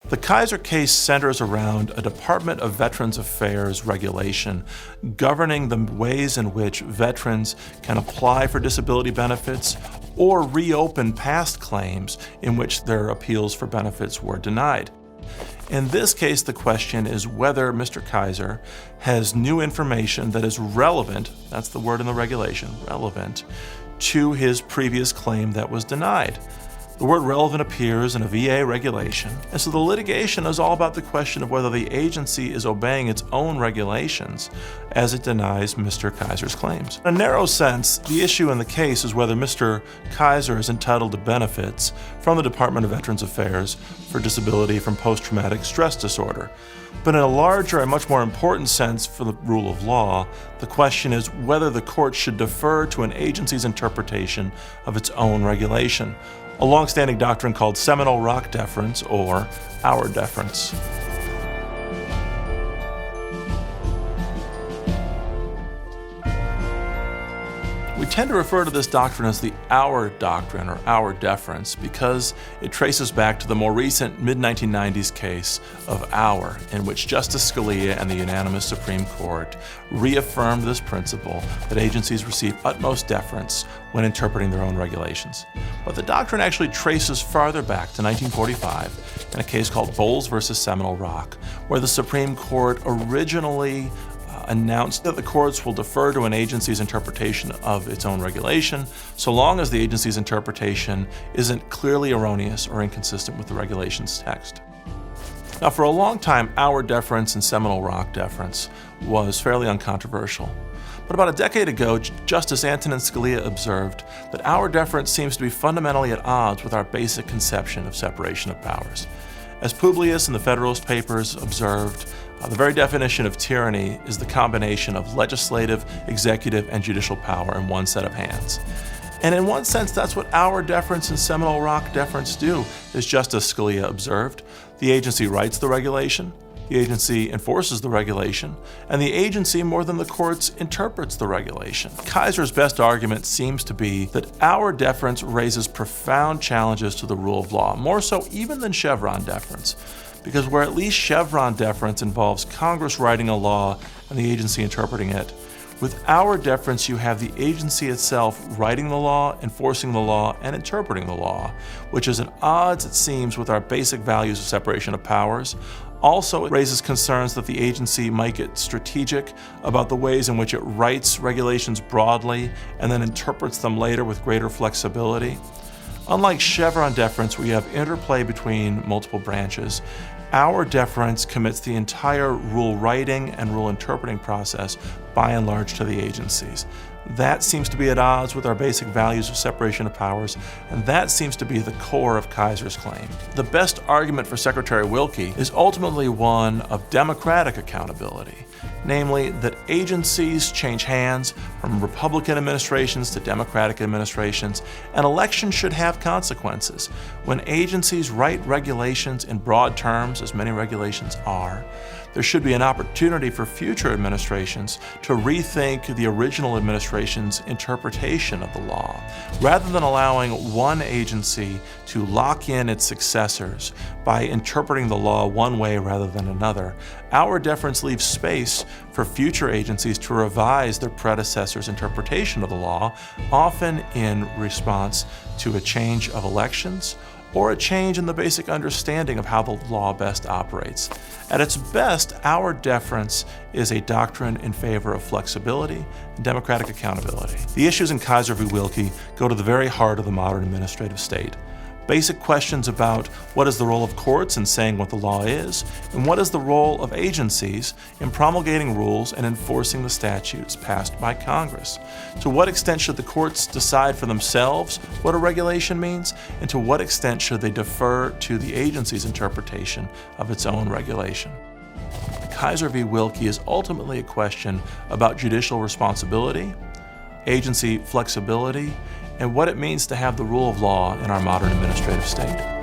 The Kisor case centers around a Department of Veterans Affairs regulation governing the ways in which veterans can apply for disability benefits or reopen past claims in which their appeals for benefits were denied. In this case, the question is whether Mr. Kisor has new information that is relevant, that's the word in the regulation, relevant, to his previous claim that was denied. The word relevant appears in a VA regulation, and so the litigation is all about the question of whether the agency is obeying its own regulations as it denies Mr. Kisor's claims. In a narrow sense, the issue in the case is whether Mr. Kisor is entitled to benefits from the Department of Veterans Affairs for disability from post-traumatic stress disorder. But in a larger and much more important sense for the rule of law, the question is whether the court should defer to an agency's interpretation of its own regulation, a long-standing doctrine called Seminole Rock deference or Auer deference. We tend to refer to this doctrine as the Auer doctrine or Auer deference because it traces back to the more recent mid-1990s case of Auer, in which Justice Scalia and the unanimous Supreme Court reaffirmed this principle that agencies receive utmost deference when interpreting their own regulations. But the doctrine actually traces farther back to 1945 in a case called Bowles versus Seminole Rock, where the Supreme Court originally announced that the courts will defer to an agency's interpretation of its own regulation so long as the agency's interpretation isn't clearly erroneous or inconsistent with the regulation's text. Now, for a long time, Auer deference and Seminole Rock deference was fairly uncontroversial. But about a decade ago, Justice Antonin Scalia observed that Auer deference seems to be fundamentally at odds with our basic conception of separation of powers. As Publius in the Federalist Papers observed, the very definition of tyranny is the combination of legislative, executive, and judicial power in one set of hands. And in one sense, that's what Auer deference and Seminole Rock deference do, as Justice Scalia observed. The agency writes the regulation, the agency enforces the regulation, and the agency, more than the courts, interprets the regulation. Kisor's best argument seems to be that Auer deference raises profound challenges to the rule of law, more so even than Chevron deference. Because where at least Chevron deference involves Congress writing a law and the agency interpreting it, with Auer deference you have the agency itself writing the law, enforcing the law, and interpreting the law, which is at odds, it seems, with our basic values of separation of powers. Also, it raises concerns that the agency might get strategic about the ways in which it writes regulations broadly and then interprets them later with greater flexibility. Unlike Chevron deference, where you have interplay between multiple branches, Auer deference commits the entire rule writing and rule interpreting process by and large to the agencies. That seems to be at odds with our basic values of separation of powers, and that seems to be the core of Kisor's claim. The best argument for Secretary Wilkie is ultimately one of democratic accountability, namely that agencies change hands from Republican administrations to Democratic administrations, and elections should have consequences. When agencies write regulations in broad terms, as many regulations are, there should be an opportunity for future administrations to rethink the original administration's interpretation of the law, rather than allowing one agency to lock in its successors by interpreting the law one way rather than another. Auer deference leaves space for future agencies to revise their predecessors' interpretation of the law, often in response to a change of elections or a change in the basic understanding of how the law best operates. At its best, Auer deference is a doctrine in favor of flexibility and democratic accountability. The issues in Kisor v. Wilkie go to the very heart of the modern administrative state. Basic questions about what is the role of courts in saying what the law is, and what is the role of agencies in promulgating rules and enforcing the statutes passed by Congress. To what extent should the courts decide for themselves what a regulation means, and to what extent should they defer to the agency's interpretation of its own regulation? Kisor v. Wilkie is ultimately a question about judicial responsibility, agency flexibility, and what it means to have the rule of law in our modern administrative state.